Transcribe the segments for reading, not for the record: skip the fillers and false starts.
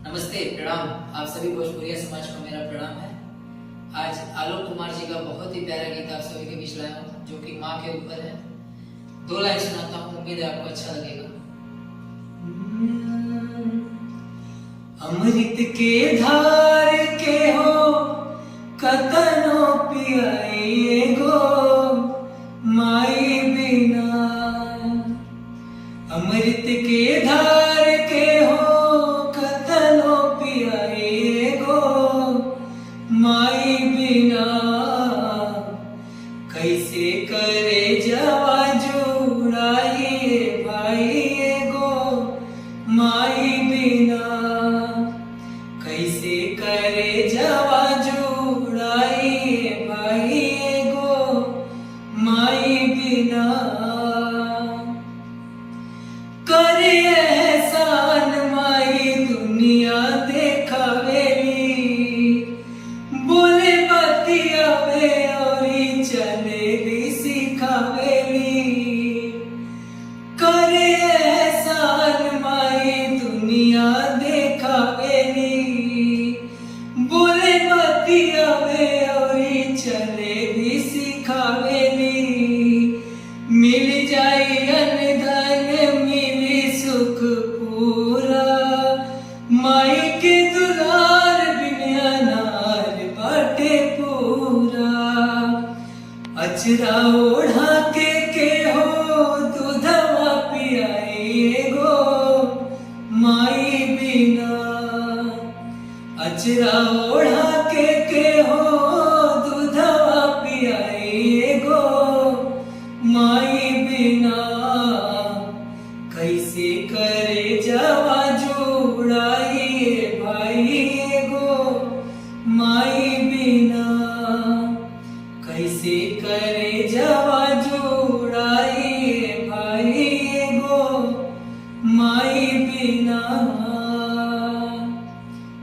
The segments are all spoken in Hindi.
नमस्ते, प्रणाम। आप सभी भोजपुरिया समाज को मेरा प्रणाम है। आज आलोक कुमार जी का बहुत ही प्यारा गीत आप सभी के बीच लाया हूँ, जो कि माँ के ऊपर है। 2 लाइन सुनाता हूँ, उम्मीद है आपको अच्छा लगेगा। अमृत के धार के हो कतनो पियाए गो माई बिना। अमृत के धार के हो कतनो पियाए गो माई बिना। कैसे करे जवा जुड़ाइए भाई गो माई बिना। कैसे करे जवा जुड़ाइए भाई गो माई बिना। करे एहसान माई दुनिया देखावेली, बोले बतियावे और चले भी सिखावेली। करे एहसान माई दुनिया देखावेली, बोले बतियावे और चले भी सिखावेली। मिल जाई अनधन मिली सुख पूरा, माई के दुलार बिन अनार बाटे पूरा। अचरा ओढ़ा के हो दूधवा पियाए गो माई बिना। अचरा ओढ़ा के हो दूधवा पियाए गो माई बिना। कैसे करे जवा जुड़ाइए भाई गो माई बिना। कैसे करे जवा जुड़ाइए भाई गो माई बिना।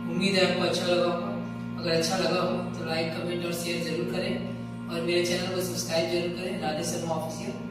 उम्मीद है आपको अच्छा लगा होगा। अगर अच्छा लगा हो तो लाइक, कमेंट और शेयर जरूर करें और मेरे चैनल को सब्सक्राइब जरूर करें। राधे शर्मा ऑफिशियल।